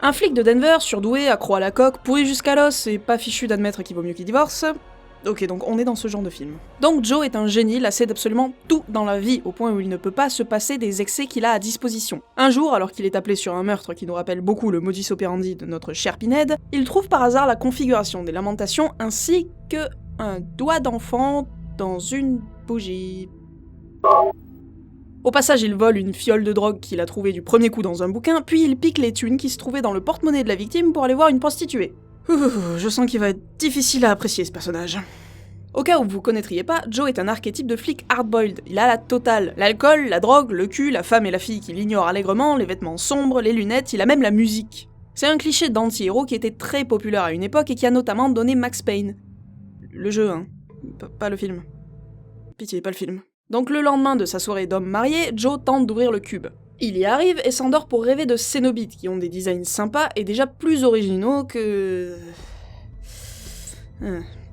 Un flic de Denver, surdoué, accro à la coque, pourri jusqu'à l'os et pas fichu d'admettre qu'il vaut mieux qu'il divorce. Ok, donc on est dans ce genre de film. Donc Joe est un génie lassé d'absolument tout dans la vie, au point où il ne peut pas se passer des excès qu'il a à disposition. Un jour, alors qu'il est appelé sur un meurtre qui nous rappelle beaucoup le modus operandi de notre cher Pinhead, il trouve par hasard la configuration des lamentations ainsi que un doigt d'enfant dans une bougie. Au passage, il vole une fiole de drogue qu'il a trouvée du premier coup dans un bouquin, puis il pique les thunes qui se trouvaient dans le porte-monnaie de la victime pour aller voir une prostituée. Je sens qu'il va être difficile à apprécier ce personnage. Au cas où vous connaîtriez pas, Joe est un archétype de flic hard-boiled. Il a la totale. L'alcool, la drogue, le cul, la femme et la fille qui l'ignorent allègrement, les vêtements sombres, les lunettes, il a même la musique. C'est un cliché d'anti-héros qui était très populaire à une époque et qui a notamment donné Max Payne. Le jeu, hein. Pas le film. Pitié, pas le film. Donc le lendemain de sa soirée d'homme marié, Joe tente d'ouvrir le cube. Il y arrive et s'endort pour rêver de Cénobites, qui ont des designs sympas et déjà plus originaux que...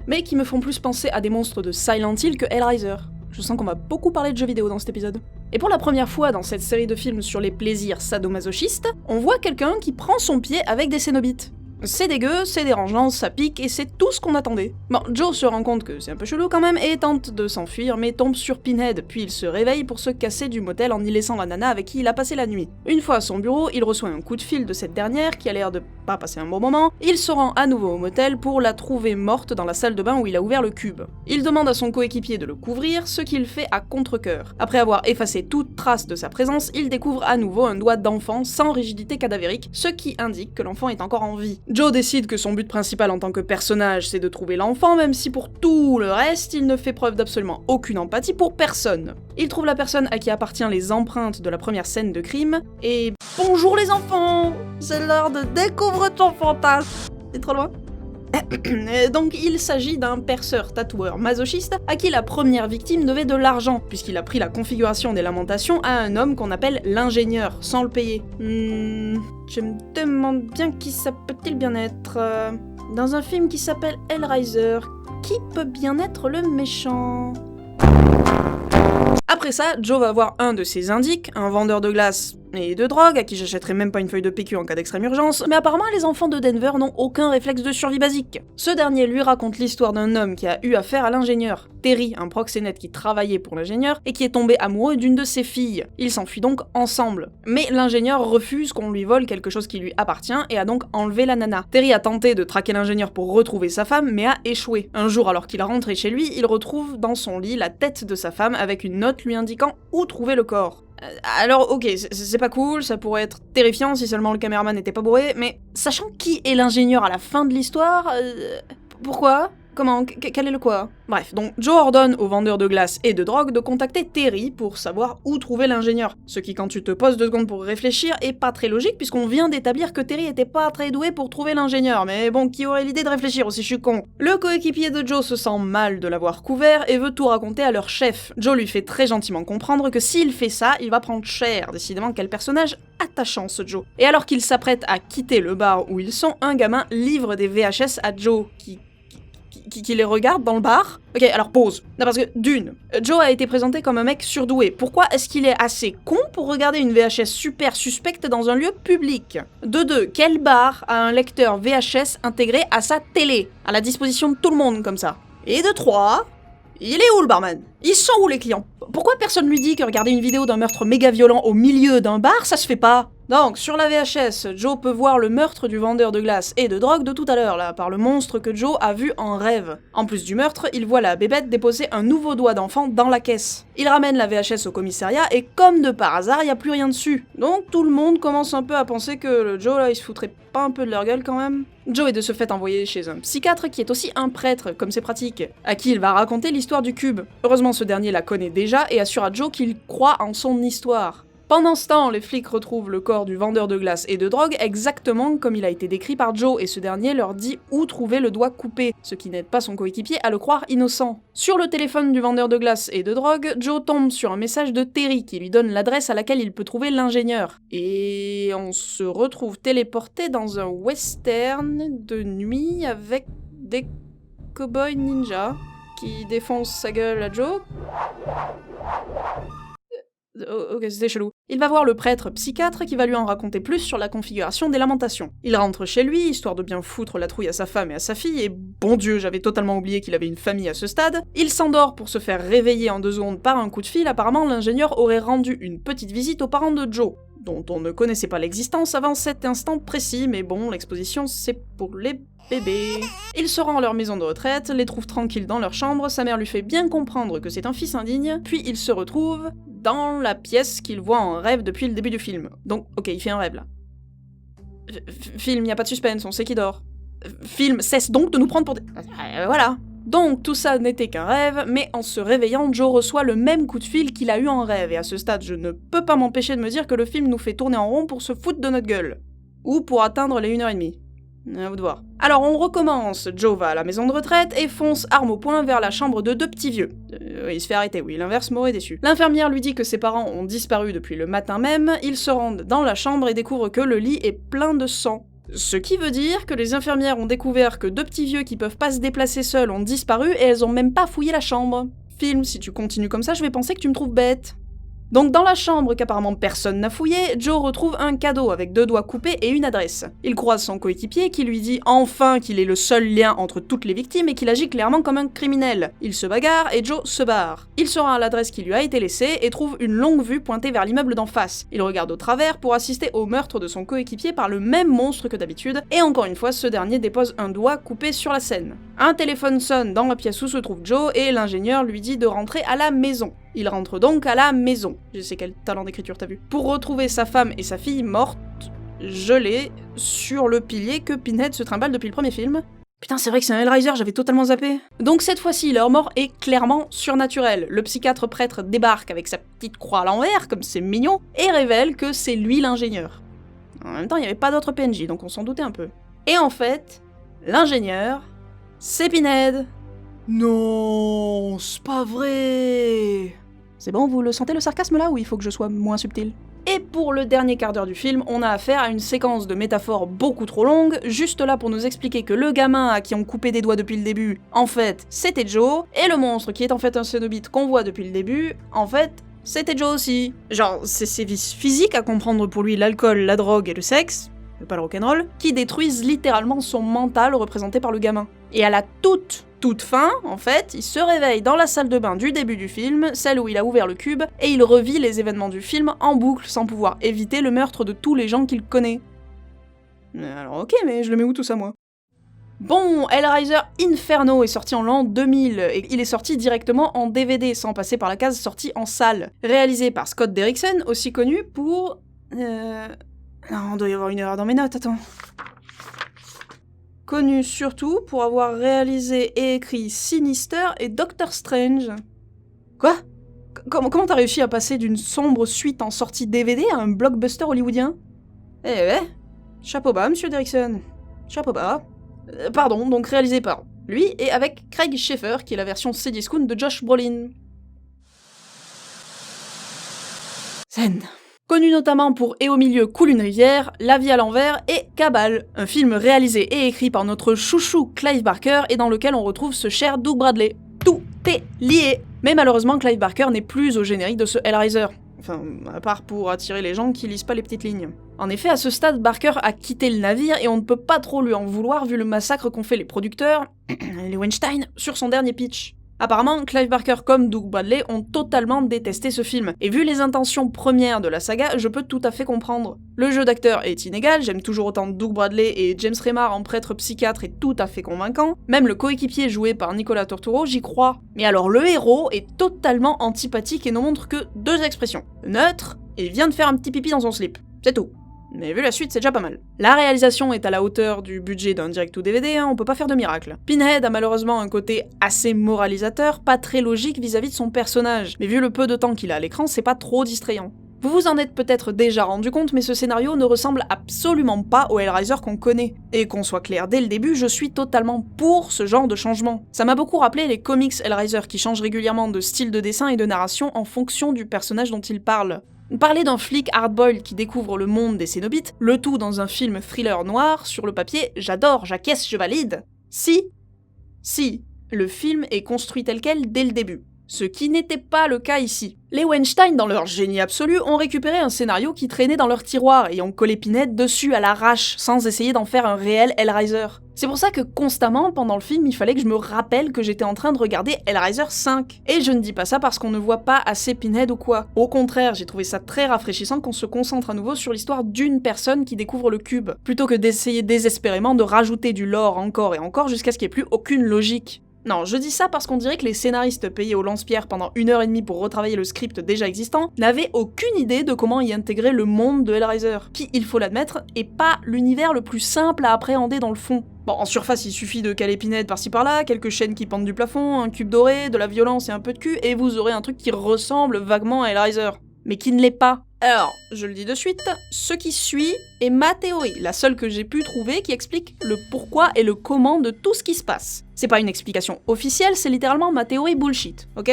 mais qui me font plus penser à des monstres de Silent Hill que Hellraiser. Je sens qu'on va beaucoup parler de jeux vidéo dans cet épisode. Et pour la première fois dans cette série de films sur les plaisirs sadomasochistes, on voit quelqu'un qui prend son pied avec des Cénobites. C'est dégueu, c'est dérangeant, ça pique, et c'est tout ce qu'on attendait. Bon, Joe se rend compte que c'est un peu chelou quand même, et tente de s'enfuir, mais tombe sur Pinhead, puis il se réveille pour se casser du motel en y laissant la nana avec qui il a passé la nuit. Une fois à son bureau, il reçoit un coup de fil de cette dernière, qui a l'air de pas passer un bon moment, il se rend à nouveau au motel pour la trouver morte dans la salle de bain où il a ouvert le cube. Il demande à son coéquipier de le couvrir, ce qu'il fait à contre-cœur. Après avoir effacé toute trace de sa présence, il découvre à nouveau un doigt d'enfant sans rigidité cadavérique, ce qui indique que l'enfant est encore en vie. Joe décide que son but principal en tant que personnage, c'est de trouver l'enfant, même si pour tout le reste, il ne fait preuve d'absolument aucune empathie pour personne. Il trouve la personne à qui appartient les empreintes de la première scène de crime, et... Bonjour les enfants! C'est l'heure de découvrir ton fantasme! C'est trop loin? Donc il s'agit d'un perceur tatoueur masochiste à qui la première victime devait de l'argent, puisqu'il a pris la configuration des lamentations à un homme qu'on appelle l'ingénieur, sans le payer. Je me demande bien qui ça peut-il bien être. Dans un film qui s'appelle Hellraiser, qui peut bien être le méchant? Après ça, Joe va voir un de ses indiques, un vendeur de glace et de drogue, à qui j'achèterais même pas une feuille de PQ en cas d'extrême urgence, mais apparemment les enfants de Denver n'ont aucun réflexe de survie basique. Ce dernier lui raconte l'histoire d'un homme qui a eu affaire à l'ingénieur, Terry, un proxénète qui travaillait pour l'ingénieur et qui est tombé amoureux d'une de ses filles. Ils s'enfuient donc ensemble. Mais l'ingénieur refuse qu'on lui vole quelque chose qui lui appartient et a donc enlevé la nana. Terry a tenté de traquer l'ingénieur pour retrouver sa femme, mais a échoué. Un jour, alors qu'il est rentré chez lui, il retrouve dans son lit la tête de sa femme avec une note lui indiquant où trouver le corps. Alors ok, c'est pas cool, ça pourrait être terrifiant si seulement le caméraman n'était pas bourré, mais sachant qui est l'ingénieur à la fin de l'histoire, pourquoi? Comment? Quel est le quoi? Bref, donc Joe ordonne aux vendeurs de glace et de drogue de contacter Terry pour savoir où trouver l'ingénieur. Ce qui, quand tu te poses 2 secondes pour réfléchir, est pas très logique puisqu'on vient d'établir que Terry était pas très doué pour trouver l'ingénieur, mais bon, qui aurait l'idée de réfléchir aussi, je suis con. Le coéquipier de Joe se sent mal de l'avoir couvert et veut tout raconter à leur chef. Joe lui fait très gentiment comprendre que s'il fait ça, il va prendre cher. Décidément, quel personnage attachant ce Joe. Et alors qu'il s'apprête à quitter le bar où ils sont, un gamin livre des VHS à Joe, qui les regarde dans le bar. Ok, alors pause. Non, parce que, d'une, Joe a été présenté comme un mec surdoué. Pourquoi est-ce qu'il est assez con pour regarder une VHS super suspecte dans un lieu public? De deux, quel bar a un lecteur VHS intégré à sa télé, à la disposition de tout le monde comme ça? Et de trois, il est où le barman? Ils sont où les clients? Pourquoi personne lui dit que regarder une vidéo d'un meurtre méga violent au milieu d'un bar, ça se fait pas? Donc, sur la VHS, Joe peut voir le meurtre du vendeur de glace et de drogue de tout à l'heure, là, par le monstre que Joe a vu en rêve. En plus du meurtre, il voit la bébête déposer un nouveau doigt d'enfant dans la caisse. Il ramène la VHS au commissariat et comme de par hasard, y a plus rien dessus. Donc tout le monde commence un peu à penser que le Joe, là, il se foutrait pas un peu de leur gueule quand même. Joe est de ce fait envoyé chez un psychiatre qui est aussi un prêtre, comme c'est pratique, à qui il va raconter l'histoire du cube. Heureusement, ce dernier la connaît déjà et assure à Joe qu'il croit en son histoire. Pendant ce temps, les flics retrouvent le corps du vendeur de glace et de drogue exactement comme il a été décrit par Joe, et ce dernier leur dit où trouver le doigt coupé, ce qui n'aide pas son coéquipier à le croire innocent. Sur le téléphone du vendeur de glace et de drogue, Joe tombe sur un message de Terry qui lui donne l'adresse à laquelle il peut trouver l'ingénieur. Et on se retrouve téléporté dans un western de nuit avec des cow-boys ninjas qui défoncent sa gueule à Joe. Ok, c'était chelou. Il va voir le prêtre psychiatre qui va lui en raconter plus sur la configuration des lamentations. Il rentre chez lui, histoire de bien foutre la trouille à sa femme et à sa fille, et bon Dieu, j'avais totalement oublié qu'il avait une famille à ce stade. Il s'endort pour se faire réveiller en 2 secondes par un coup de fil. Apparemment, l'ingénieur aurait rendu une petite visite aux parents de Joe, dont on ne connaissait pas l'existence avant cet instant précis, mais bon, l'exposition c'est pour les bébés. Il se rend à leur maison de retraite, les trouve tranquilles dans leur chambre, sa mère lui fait bien comprendre que c'est un fils indigne, puis il se retrouve dans la pièce qu'il voit en rêve depuis le début du film. Donc, ok, il fait un rêve là. Film, y a pas de suspense, on sait qu'il dort. Film, cesse donc de nous prendre pour des... voilà. Donc tout ça n'était qu'un rêve, mais en se réveillant, Joe reçoit le même coup de fil qu'il a eu en rêve, et à ce stade, je ne peux pas m'empêcher de me dire que le film nous fait tourner en rond pour se foutre de notre gueule. Ou pour atteindre les 1h30. À vous de voir. Alors on recommence, Joe va à la maison de retraite et fonce arme au poing vers la chambre de 2 petits vieux. Il se fait arrêter, oui, l'inverse m'aurait déçu. L'infirmière lui dit que ses parents ont disparu depuis le matin même, ils se rendent dans la chambre et découvrent que le lit est plein de sang. Ce qui veut dire que les infirmières ont découvert que 2 petits vieux qui peuvent pas se déplacer seuls ont disparu et elles ont même pas fouillé la chambre. Film, si tu continues comme ça, je vais penser que tu me trouves bête. Donc dans la chambre qu'apparemment personne n'a fouillé, Joe retrouve un cadeau avec 2 doigts coupés et une adresse. Il croise son coéquipier qui lui dit enfin qu'il est le seul lien entre toutes les victimes et qu'il agit clairement comme un criminel. Il se bagarre et Joe se barre. Il se rend à l'adresse qui lui a été laissée et trouve une longue vue pointée vers l'immeuble d'en face. Il regarde au travers pour assister au meurtre de son coéquipier par le même monstre que d'habitude, et encore une fois ce dernier dépose un doigt coupé sur la scène. Un téléphone sonne dans la pièce où se trouve Joe et l'ingénieur lui dit de rentrer à la maison. Il rentre donc à la maison. Je sais quel talent d'écriture t'as vu. Pour retrouver sa femme et sa fille mortes, gelées, sur le pilier que Pinhead se trimballe depuis le premier film. Putain, c'est vrai que c'est un Hellraiser, j'avais totalement zappé. Donc cette fois-ci, leur mort est clairement surnaturelle. Le psychiatre prêtre débarque avec sa petite croix à l'envers, comme c'est mignon, et révèle que c'est lui l'ingénieur. En même temps, il n'y avait pas d'autre PNJ, donc on s'en doutait un peu. Et en fait, l'ingénieur, c'est Pinhead. Non, c'est pas vrai. C'est bon, vous le sentez le sarcasme là, ou il faut que je sois moins subtil? Et pour le dernier quart d'heure du film, on a affaire à une séquence de métaphores beaucoup trop longue, juste là pour nous expliquer que le gamin à qui on coupait des doigts depuis le début, en fait, c'était Joe, et le monstre qui est en fait un cénobite qu'on voit depuis le début, en fait, c'était Joe aussi. Genre, c'est ses vices physiques à comprendre pour lui l'alcool, la drogue et le sexe, mais pas le rock'n'roll, qui détruisent littéralement son mental représenté par le gamin. Et à la toute fin, en fait, il se réveille dans la salle de bain du début du film, celle où il a ouvert le cube, et il revit les événements du film en boucle sans pouvoir éviter le meurtre de tous les gens qu'il connaît. Alors ok, mais je le mets où tout ça, moi? Bon, Hellraiser Inferno est sorti en l'an 2000, et il est sorti directement en DVD, sans passer par la case sortie en salle. Réalisé par Scott Derrickson, aussi connu pour... Non, il doit y avoir une erreur dans mes notes, attends... Connu surtout pour avoir réalisé et écrit Sinister et Doctor Strange. Quoi? Comment t'as réussi à passer d'une sombre suite en sortie DVD à un blockbuster hollywoodien? Eh ouais, chapeau bas, monsieur Derrickson. Chapeau bas. Pardon, donc réalisé par lui et avec Craig Schaeffer, qui est la version Cdiscount de Josh Brolin. Zen. Connu notamment pour Et au milieu coule une rivière, La vie à l'envers et Cabal, un film réalisé et écrit par notre chouchou Clive Barker et dans lequel on retrouve ce cher Doug Bradley. Tout est lié. Mais malheureusement, Clive Barker n'est plus au générique de ce Hellraiser. Enfin, à part pour attirer les gens qui lisent pas les petites lignes. En effet, à ce stade, Barker a quitté le navire et on ne peut pas trop lui en vouloir vu le massacre qu'ont fait les producteurs, les Weinstein, sur son dernier pitch. Apparemment, Clive Barker comme Doug Bradley ont totalement détesté ce film, et vu les intentions premières de la saga, je peux tout à fait comprendre. Le jeu d'acteur est inégal, j'aime toujours autant Doug Bradley et James Remar en prêtre psychiatre est tout à fait convaincant, même le coéquipier joué par Nicolas Torturo, j'y crois. Mais alors le héros est totalement antipathique et ne montre que 2 expressions. Neutre, et vient de faire un petit pipi dans son slip. C'est tout. Mais vu la suite, c'est déjà pas mal. La réalisation est à la hauteur du budget d'un direct-to-DVD, on peut pas faire de miracle. Pinhead a malheureusement un côté assez moralisateur, pas très logique vis-à-vis de son personnage, mais vu le peu de temps qu'il a à l'écran, c'est pas trop distrayant. Vous vous en êtes peut-être déjà rendu compte, mais ce scénario ne ressemble absolument pas au Hellraiser qu'on connaît. Et qu'on soit clair dès le début, je suis totalement pour ce genre de changement. Ça m'a beaucoup rappelé les comics Hellraiser qui changent régulièrement de style de dessin et de narration en fonction du personnage dont ils parlent. Parler d'un flic hardboiled qui découvre le monde des Cénobites, le tout dans un film thriller noir, sur le papier, j'adore, j'acquiesce, je valide. Si, le film est construit tel quel dès le début. Ce qui n'était pas le cas ici. Les Weinstein, dans leur génie absolu, ont récupéré un scénario qui traînait dans leur tiroir et ont collé Pinhead dessus à l'arrache, sans essayer d'en faire un réel Hellraiser. C'est pour ça que constamment, pendant le film, il fallait que je me rappelle que j'étais en train de regarder Hellraiser 5. Et je ne dis pas ça parce qu'on ne voit pas assez Pinhead ou quoi. Au contraire, j'ai trouvé ça très rafraîchissant qu'on se concentre à nouveau sur l'histoire d'une personne qui découvre le cube, plutôt que d'essayer désespérément de rajouter du lore encore et encore jusqu'à ce qu'il n'y ait plus aucune logique. Non, je dis ça parce qu'on dirait que les scénaristes payés au lance-pierre pendant 1h30 pour retravailler le script déjà existant n'avaient aucune idée de comment y intégrer le monde de Hellraiser, qui, il faut l'admettre, est pas l'univers le plus simple à appréhender dans le fond. Bon, en surface, il suffit de caler Pinhead par-ci par-là, quelques chaînes qui pendent du plafond, un cube doré, de la violence et un peu de cul, et vous aurez un truc qui ressemble vaguement à Hellraiser. Mais qui ne l'est pas. Alors, je le dis de suite, ce qui suit est ma théorie, la seule que j'ai pu trouver qui explique le pourquoi et le comment de tout ce qui se passe. C'est pas une explication officielle, c'est littéralement ma théorie bullshit, ok?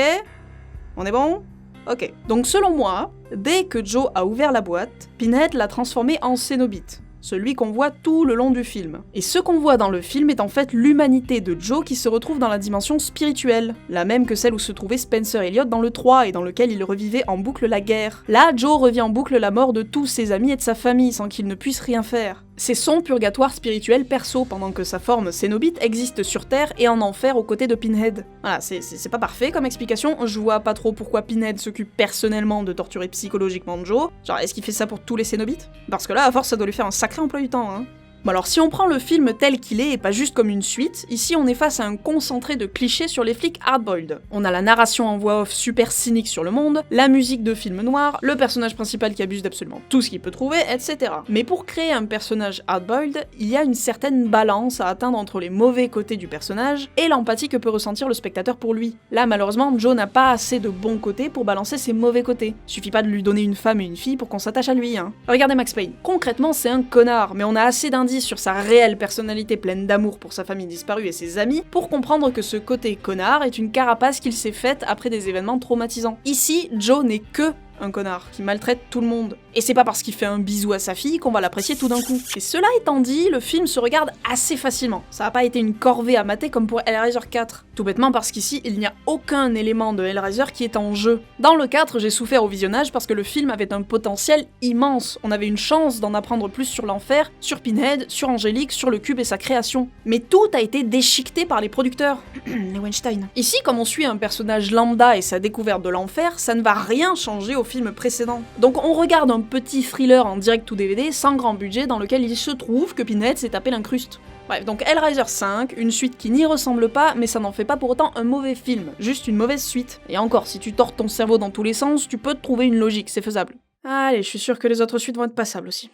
On est bon? Ok. Donc selon moi, dès que Joe a ouvert la boîte, Pinhead l'a transformé en Cénobite. Celui qu'on voit tout le long du film. Et ce qu'on voit dans le film est en fait l'humanité de Joe qui se retrouve dans la dimension spirituelle, la même que celle où se trouvait Spencer Elliott dans le 3 et dans lequel il revivait en boucle la guerre. Là, Joe revit en boucle la mort de tous ses amis et de sa famille sans qu'il ne puisse rien faire. C'est son purgatoire spirituel perso, pendant que sa forme Cénobite existe sur Terre et en enfer aux côtés de Pinhead. Voilà, c'est pas parfait comme explication, je vois pas trop pourquoi Pinhead s'occupe personnellement de torturer psychologiquement Joe. Genre, est-ce qu'il fait ça pour tous les Cénobites? Parce que là, à force, ça doit lui faire un sacré emploi du temps, hein. Bon alors, si on prend le film tel qu'il est et pas juste comme une suite, ici on est face à un concentré de clichés sur les flics hardboiled. On a la narration en voix off super cynique sur le monde, la musique de film noir, le personnage principal qui abuse d'absolument tout ce qu'il peut trouver, etc. Mais pour créer un personnage hardboiled, il y a une certaine balance à atteindre entre les mauvais côtés du personnage et l'empathie que peut ressentir le spectateur pour lui. Là, malheureusement, Joe n'a pas assez de bons côtés pour balancer ses mauvais côtés. Suffit pas de lui donner une femme et une fille pour qu'on s'attache à lui, hein. Regardez Max Payne. Concrètement, c'est un connard, mais on a assez d'indices sur sa réelle personnalité pleine d'amour pour sa famille disparue et ses amis pour comprendre que ce côté connard est une carapace qu'il s'est faite après des événements traumatisants. Ici, Joe n'est que un connard qui maltraite tout le monde. Et c'est pas parce qu'il fait un bisou à sa fille qu'on va l'apprécier tout d'un coup. Et cela étant dit, le film se regarde assez facilement. Ça a pas été une corvée à mater comme pour Hellraiser 4. Tout bêtement parce qu'ici, il n'y a aucun élément de Hellraiser qui est en jeu. Dans le 4, j'ai souffert au visionnage parce que le film avait un potentiel immense. On avait une chance d'en apprendre plus sur l'enfer, sur Pinhead, sur Angélique, sur le cube et sa création. Mais tout a été déchiqueté par les producteurs. Les Weinstein. Ici, comme on suit un personnage lambda et sa découverte de l'enfer, ça ne va rien changer au film précédent. Donc on regarde un petit thriller en direct ou DVD sans grand budget dans lequel il se trouve que Pinhead s'est tapé l'incruste. Bref, donc Hellraiser 5, une suite qui n'y ressemble pas, mais ça n'en fait pas pour autant un mauvais film, juste une mauvaise suite. Et encore, si tu tords ton cerveau dans tous les sens, tu peux te trouver une logique, c'est faisable. Allez, je suis sûre que les autres suites vont être passables aussi.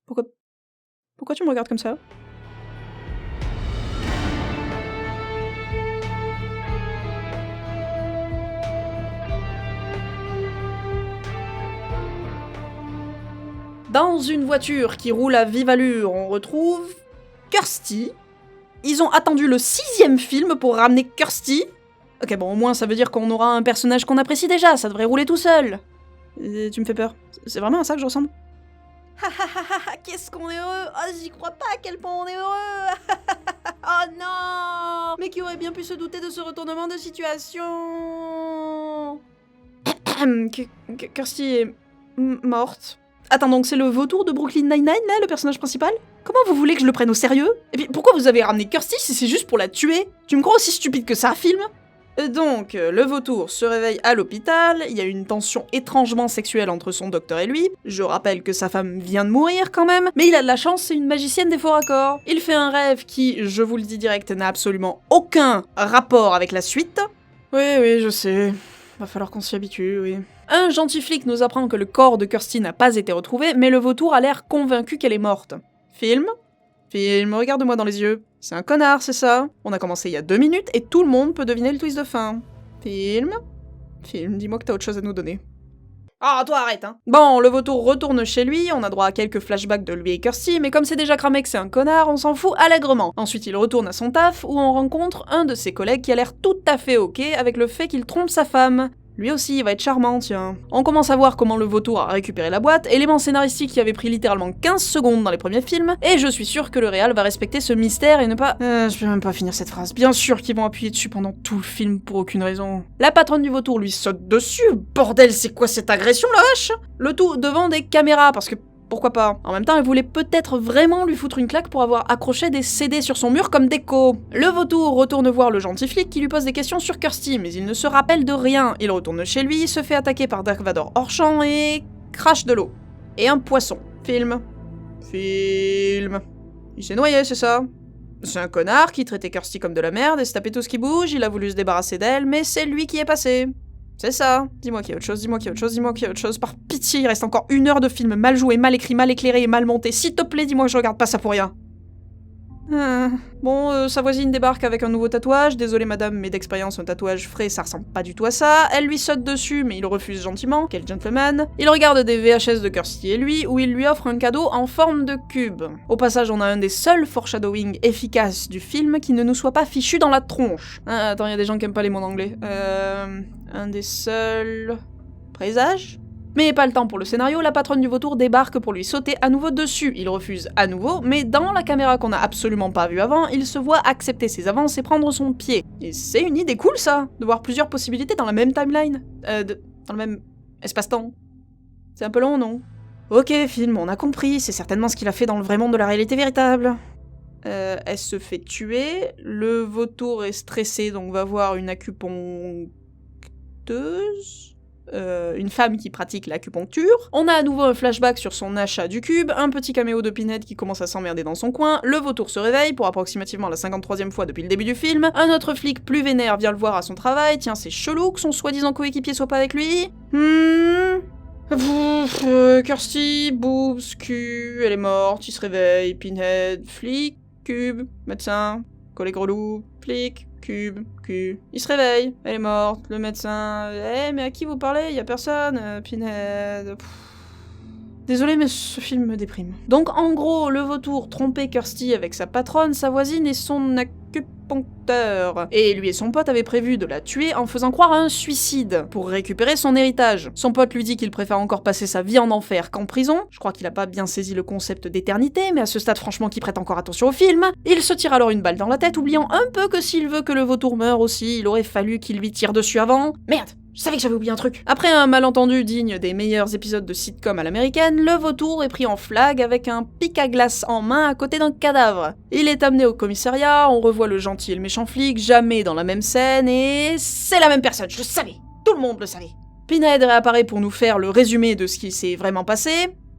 Pourquoi tu me regardes comme ça ? Dans une voiture qui roule à vive allure, on retrouve Kirsty. Ils ont attendu le 6e film pour ramener Kirsty. Ok, bon, au moins ça veut dire qu'on aura un personnage qu'on apprécie déjà, ça devrait rouler tout seul. Tu me fais peur. C'est vraiment à ça que je ressemble? Qu'est-ce qu'on est heureux! Oh, j'y crois pas à quel point on est heureux! Oh non! Mais qui aurait bien pu se douter de ce retournement de situation? Kirsty est morte. Attends, donc c'est le vautour de Brooklyn Nine-Nine, là, le personnage principal? Comment vous voulez que je le prenne au sérieux? Et puis, pourquoi vous avez ramené Kirsty si c'est juste pour la tuer? Tu me crois aussi stupide que ça, film? Donc, le vautour se réveille à l'hôpital, il y a une tension étrangement sexuelle entre son docteur et lui, je rappelle que sa femme vient de mourir quand même, mais il a de la chance, c'est une magicienne des faux raccords. Il fait un rêve qui, je vous le dis direct, n'a absolument aucun rapport avec la suite. Oui, je sais, va falloir qu'on s'y habitue, oui. Un gentil flic nous apprend que le corps de Kirsty n'a pas été retrouvé, mais le vautour a l'air convaincu qu'elle est morte. Film, regarde-moi dans les yeux. C'est un connard, c'est ça? On a commencé il y a 2 minutes et tout le monde peut deviner le twist de fin. Film, dis-moi que t'as autre chose à nous donner. Ah, toi arrête, hein. Bon, le vautour retourne chez lui, on a droit à quelques flashbacks de lui et Kirsty, mais comme c'est déjà cramé que c'est un connard, on s'en fout allègrement. Ensuite, il retourne à son taf, où on rencontre un de ses collègues qui a l'air tout à fait ok avec le fait qu'il trompe sa femme. Lui aussi, il va être charmant, tiens. On commence à voir comment le vautour a récupéré la boîte, élément scénaristique qui avait pris littéralement 15 secondes dans les premiers films, et je suis sûre que le réal va respecter ce mystère et ne pas... je peux même pas finir cette phrase. Bien sûr qu'ils vont appuyer dessus pendant tout le film pour aucune raison. La patronne du vautour lui saute dessus. Bordel, c'est quoi cette agression, la vache? Le tout devant des caméras, parce que... pourquoi pas? En même temps, elle voulait peut-être vraiment lui foutre une claque pour avoir accroché des CD sur son mur comme déco. Le vautour retourne voir le gentil flic qui lui pose des questions sur Kirsty, mais il ne se rappelle de rien. Il retourne chez lui, se fait attaquer par Dark Vador hors champ et... crache de l'eau. Et un poisson. Film. Il s'est noyé, c'est ça? C'est un connard qui traitait Kirsty comme de la merde et se tapait tout ce qui bouge, il a voulu se débarrasser d'elle, mais c'est lui qui est passé. C'est ça. Dis-moi qu'il y a autre chose, dis-moi qu'il y a autre chose, dis-moi qu'il y a autre chose. Par pitié, il reste encore 1 heure de film mal joué, mal écrit, mal éclairé et mal monté. S'il te plaît, dis-moi que je regarde pas ça pour rien. Bon, sa voisine débarque avec un nouveau tatouage. Désolé madame, mais d'expérience, un tatouage frais, ça ressemble pas du tout à ça. Elle lui saute dessus, mais il refuse gentiment. Quel gentleman. Il regarde des VHS de Kirsty et lui, où il lui offre un cadeau en forme de cube. Au passage, on a un des seuls foreshadowing efficaces du film qui ne nous soit pas fichu dans la tronche. Attends, il y a des gens qui aiment pas les mots en anglais. Un des seuls... présages? Mais pas le temps pour le scénario, la patronne du vautour débarque pour lui sauter à nouveau dessus. Il refuse à nouveau, mais dans la caméra qu'on a absolument pas vue avant, il se voit accepter ses avances et prendre son pied. Et c'est une idée cool ça, de voir plusieurs possibilités dans la même timeline. Dans le même espace-temps. C'est un peu long, non? Ok, film, on a compris, c'est certainement ce qu'il a fait dans le vrai monde de la réalité véritable. Elle se fait tuer, le vautour est stressé, donc va voir une acupuncteuse, une femme qui pratique l'acupuncture. On a à nouveau un flashback sur son achat du cube, un petit caméo de Pinhead qui commence à s'emmerder dans son coin, le vautour se réveille pour approximativement la 53e fois depuis le début du film, un autre flic plus vénère vient le voir à son travail, tiens c'est chelou que son soi-disant coéquipier soit pas avec lui. Kirsty, boobs, cul, elle est morte, il se réveille, Pinhead, flic, cube, médecin, collègue relou, flic, cube, cul. Il se réveille, elle est morte, le médecin... mais à qui vous parlez? Y a personne, Pinhead... Désolé, mais ce film me déprime. Donc en gros, le vautour trompait Kirsty avec sa patronne, sa voisine et son acupuncteur. Et lui et son pote avaient prévu de la tuer en faisant croire à un suicide, pour récupérer son héritage. Son pote lui dit qu'il préfère encore passer sa vie en enfer qu'en prison. Je crois qu'il a pas bien saisi le concept d'éternité, mais à ce stade franchement qui prête encore attention au film. Il se tire alors une balle dans la tête, oubliant un peu que s'il veut que le vautour meure aussi, il aurait fallu qu'il lui tire dessus avant. Merde! Je savais que j'avais oublié un truc. Après un malentendu digne des meilleurs épisodes de sitcom à l'américaine, le vautour est pris en flag avec un pic à glace en main à côté d'un cadavre. Il est amené au commissariat, on revoit le gentil et le méchant flic, jamais dans la même scène, et c'est la même personne, je le savais. Tout le monde le savait. Pinhead réapparaît pour nous faire le résumé de ce qui s'est vraiment passé.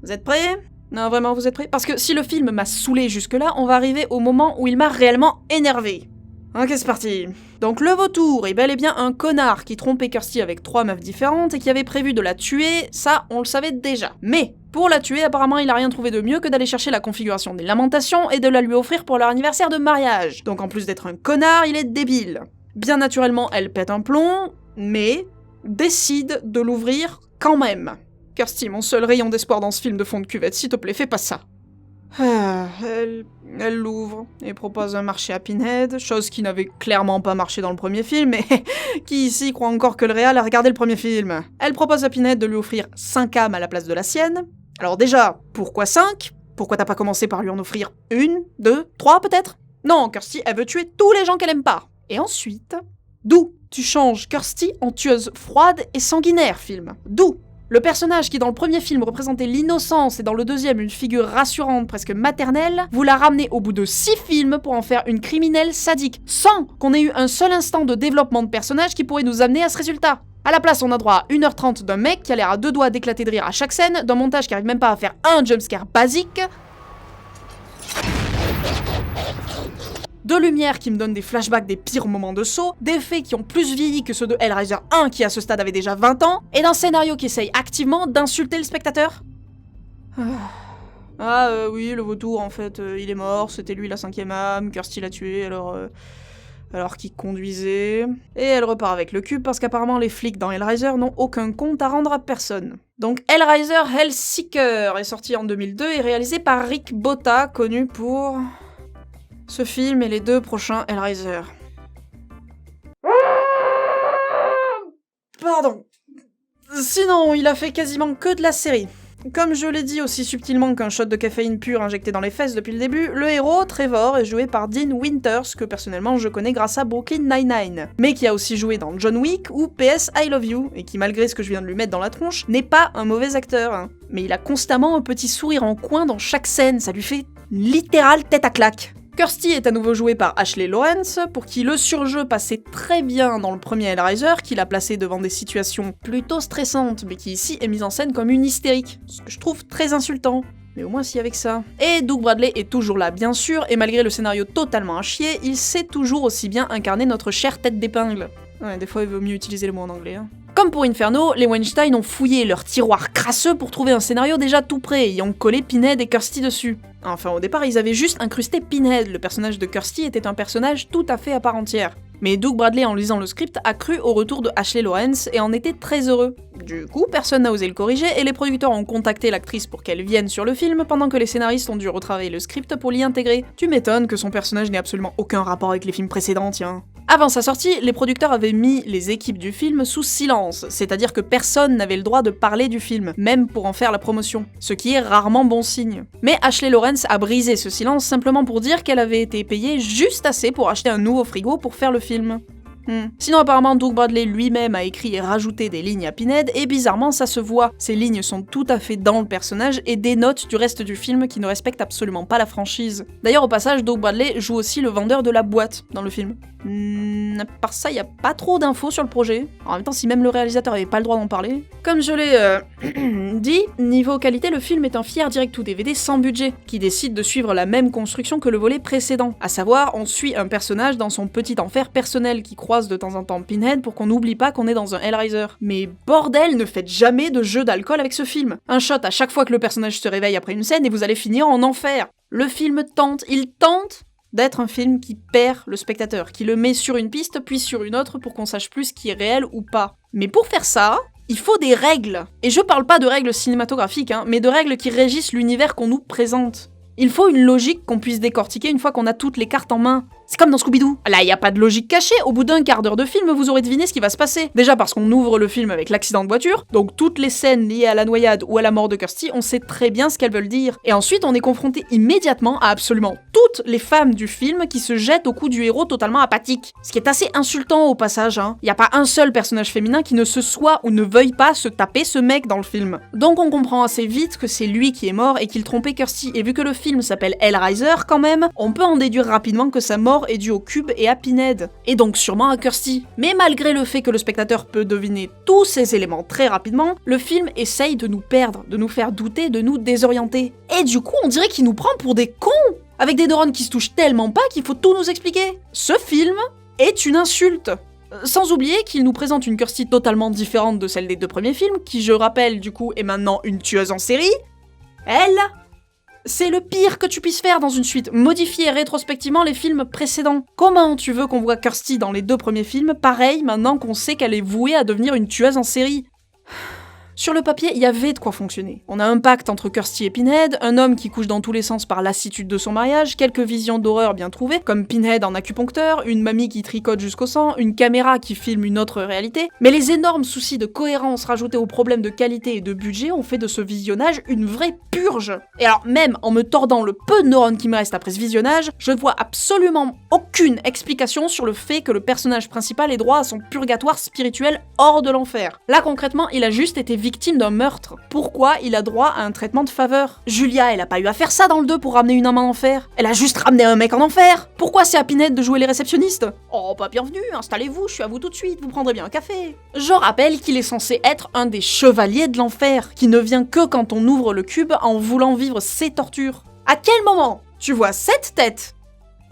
Vous êtes prêts? Non, vraiment, vous êtes prêts? Parce que si le film m'a saoulé jusque-là, on va arriver au moment où il m'a réellement énervé. Ok, c'est parti. Donc le vautour est bel et bien un connard qui trompait Kirsty avec 3 meufs différentes et qui avait prévu de la tuer, ça on le savait déjà. Mais pour la tuer, apparemment il a rien trouvé de mieux que d'aller chercher la configuration des lamentations et de la lui offrir pour leur anniversaire de mariage. Donc en plus d'être un connard, il est débile. Bien naturellement, elle pète un plomb, mais décide de l'ouvrir quand même. Kirsty, mon seul rayon d'espoir dans ce film de fond de cuvette, s'il te plaît, fais pas ça. Elle l'ouvre et propose un marché à Pinhead, chose qui n'avait clairement pas marché dans le premier film, mais qui ici croit encore que le réal a regardé le premier film. Elle propose à Pinhead de lui offrir 5 âmes à la place de la sienne. Alors déjà, pourquoi 5? Pourquoi t'as pas commencé par lui en offrir 1, 2, 3 peut-être? Non, Kirsty, elle veut tuer tous les gens qu'elle aime pas. Et ensuite, d'où tu changes Kirsty en tueuse froide et sanguinaire, film. D'où le personnage qui dans le premier film représentait l'innocence et dans le deuxième une figure rassurante presque maternelle, vous la ramenez au bout de 6 films pour en faire une criminelle sadique, sans qu'on ait eu un seul instant de développement de personnage qui pourrait nous amener à ce résultat. À la place, on a droit à 1h30 d'un mec qui a l'air à 2 doigts d'éclater de rire à chaque scène, d'un montage qui arrive même pas à faire un jumpscare basique, de lumière qui me donne des flashbacks des pires moments de saut, d'effets qui ont plus vieilli que ceux de Hellraiser 1 qui à ce stade avait déjà 20 ans, et d'un scénario qui essaye activement d'insulter le spectateur. Oui, le vautour en fait, il est mort, c'était lui la 5e âme, Kirsty l'a tué alors qu'il conduisait. Et elle repart avec le cube parce qu'apparemment les flics dans Hellraiser n'ont aucun compte à rendre à personne. Donc Hellraiser Hellseeker est sorti en 2002 et réalisé par Rick Botta, connu pour ce film et les 2 prochains Hellraiser. Pardon. Sinon, il a fait quasiment que de la série. Comme je l'ai dit aussi subtilement qu'un shot de caféine pure injecté dans les fesses depuis le début, le héros, Trevor, est joué par Dean Winters, que personnellement je connais grâce à Brooklyn Nine-Nine, mais qui a aussi joué dans John Wick ou PS I Love You, et qui malgré ce que je viens de lui mettre dans la tronche, n'est pas un mauvais acteur. Hein. Mais il a constamment un petit sourire en coin dans chaque scène, ça lui fait littéral tête à claque. Kirsty est à nouveau joué par Ashley Lawrence, pour qui le surjeu passait très bien dans le premier Hellraiser, qu'il a placé devant des situations plutôt stressantes, mais qui ici est mise en scène comme une hystérique, ce que je trouve très insultant. Mais au moins s'il y avait que ça. Et Doug Bradley est toujours là, bien sûr, et malgré le scénario totalement à chier, il sait toujours aussi bien incarner notre chère tête d'épingle. Ouais, des fois il vaut mieux utiliser le mot en anglais, hein. Comme pour Inferno, les Weinstein ont fouillé leur tiroir crasseux pour trouver un scénario déjà tout prêt, et ont collé Pinhead et Kirsty dessus. Enfin, au départ, ils avaient juste incrusté Pinhead, le personnage de Kirsty était un personnage tout à fait à part entière. Mais Doug Bradley, en lisant le script, a cru au retour de Ashley Lawrence et en était très heureux. Du coup, personne n'a osé le corriger et les producteurs ont contacté l'actrice pour qu'elle vienne sur le film pendant que les scénaristes ont dû retravailler le script pour l'y intégrer. Tu m'étonnes que son personnage n'ait absolument aucun rapport avec les films précédents, tiens. Avant sa sortie, les producteurs avaient mis les équipes du film sous silence, c'est-à-dire que personne n'avait le droit de parler du film, même pour en faire la promotion, ce qui est rarement bon signe. Mais Ashley Lawrence a brisé ce silence simplement pour dire qu'elle avait été payée juste assez pour acheter un nouveau frigo pour faire le film. Sinon apparemment Doug Bradley lui-même a écrit et rajouté des lignes à Pinhead et bizarrement ça se voit, ces lignes sont tout à fait dans le personnage et dénotent du reste du film qui ne respecte absolument pas la franchise. D'ailleurs au passage Doug Bradley joue aussi le vendeur de la boîte dans le film. À part ça, y a pas trop d'infos sur le projet. En même temps, si même le réalisateur avait pas le droit d'en parler. Comme je l'ai dit, niveau qualité, le film est un fier direct-to-DVD sans budget, qui décide de suivre la même construction que le volet précédent. À savoir, on suit un personnage dans son petit enfer personnel qui croise de temps en temps Pinhead pour qu'on n'oublie pas qu'on est dans un Hellraiser. Mais bordel, ne faites jamais de jeu d'alcool avec ce film. Un shot à chaque fois que le personnage se réveille après une scène et vous allez finir en enfer. Le film tente, il tente d'être un film qui perd le spectateur, qui le met sur une piste puis sur une autre pour qu'on sache plus ce qui est réel ou pas. Mais pour faire ça, il faut des règles. Et je parle pas de règles cinématographiques, mais de règles qui régissent l'univers qu'on nous présente. Il faut une logique qu'on puisse décortiquer une fois qu'on a toutes les cartes en main. C'est comme dans Scooby-Doo. Là, y a pas de logique cachée, au bout d'un quart d'heure de film, vous aurez deviné ce qui va se passer. Déjà parce qu'on ouvre le film avec l'accident de voiture, donc toutes les scènes liées à la noyade ou à la mort de Kirsty, on sait très bien ce qu'elles veulent dire. Et ensuite, on est confronté immédiatement à absolument toutes les femmes du film qui se jettent au cou du héros totalement apathique. Ce qui est assez insultant au passage, Y a pas un seul personnage féminin qui ne se soit ou ne veuille pas se taper ce mec dans le film. Donc on comprend assez vite que c'est lui qui est mort et qu'il trompait Kirsty, et vu que le film s'appelle Hellraiser quand même, on peut en déduire rapidement que sa mort est due au cube et à Pinhead, et donc sûrement à Kirsty. Mais malgré le fait que le spectateur peut deviner tous ces éléments très rapidement, le film essaye de nous perdre, de nous faire douter, de nous désorienter. Et du coup, on dirait qu'il nous prend pour des cons, avec des neurones qui se touchent tellement pas qu'il faut tout nous expliquer. Ce film est une insulte. Sans oublier qu'il nous présente une Kirsty totalement différente de celle des deux premiers films, qui je rappelle du coup est maintenant une tueuse en série. Elle... c'est le pire que tu puisses faire dans une suite, modifier rétrospectivement les films précédents. Comment tu veux qu'on voit Kirsty dans les deux premiers films, pareil, maintenant qu'on sait qu'elle est vouée à devenir une tueuse en série ? Sur le papier, il y avait de quoi fonctionner. On a un pacte entre Kirsty et Pinhead, un homme qui couche dans tous les sens par lassitude de son mariage, quelques visions d'horreur bien trouvées, comme Pinhead en acupuncteur, une mamie qui tricote jusqu'au sang, une caméra qui filme une autre réalité, mais les énormes soucis de cohérence rajoutés aux problèmes de qualité et de budget ont fait de ce visionnage une vraie purge. Et alors même en me tordant le peu de neurones qui me reste après ce visionnage, je ne vois absolument aucune explication sur le fait que le personnage principal ait droit à son purgatoire spirituel hors de l'enfer. Là concrètement, il a juste été victime d'un meurtre. Pourquoi il a droit à un traitement de faveur ? Julia, elle a pas eu à faire ça dans le 2 pour ramener une âme en enfer. Elle a juste ramené un mec en enfer. Pourquoi c'est à Pinhead de jouer les réceptionnistes ? Oh, pas bienvenue, installez-vous, je suis à vous tout de suite, vous prendrez bien un café. Je rappelle qu'il est censé être un des chevaliers de l'enfer, qui ne vient que quand on ouvre le cube en voulant vivre ses tortures. À quel moment tu vois cette tête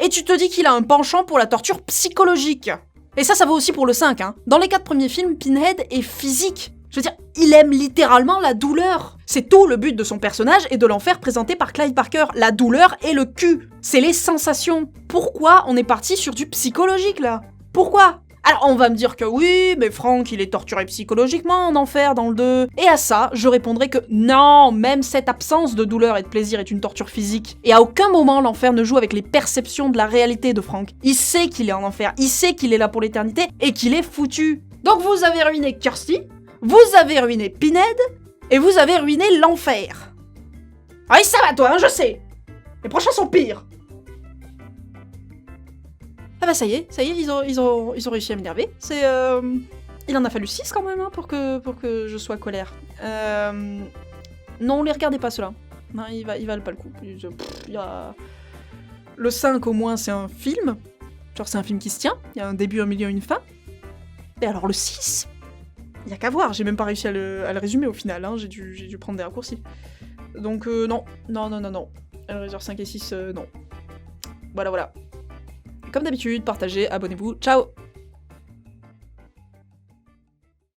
et tu te dis qu'il a un penchant pour la torture psychologique ? Et ça vaut aussi pour le 5, Dans les 4 premiers films, Pinhead est physique. Je veux dire, il aime littéralement la douleur. C'est tout le but de son personnage et de l'enfer présenté par Clive Barker. La douleur et le cul. C'est les sensations. Pourquoi on est parti sur du psychologique, là ? Pourquoi ? Alors on va me dire que oui, mais Frank il est torturé psychologiquement en enfer dans le 2. Et à ça, je répondrai que non, même cette absence de douleur et de plaisir est une torture physique. Et à aucun moment l'enfer ne joue avec les perceptions de la réalité de Frank. Il sait qu'il est en enfer, il sait qu'il est là pour l'éternité et qu'il est foutu. Donc vous avez ruiné Kirsty, vous avez ruiné Pinhead, et vous avez ruiné l'enfer. Ah oui, ça va toi, hein, je sais. Les prochains sont pires. Ah bah ça y est, ils ont réussi à m'énerver. C'est il en a fallu 6 quand même hein, pour que je sois colère. Non, les regardez pas ceux-là. Non, ils valent pas le coup. Y a... Le 5 au moins c'est un film. Genre c'est un film qui se tient. Il y a un début, un milieu, une fin. Et alors le 6, y a qu'à voir. J'ai même pas réussi à le résumer au final. Hein. J'ai dû prendre des raccourcis. Donc non. Hellraiser 5 et 6, non. Voilà. Comme d'habitude, partagez, abonnez-vous. Ciao!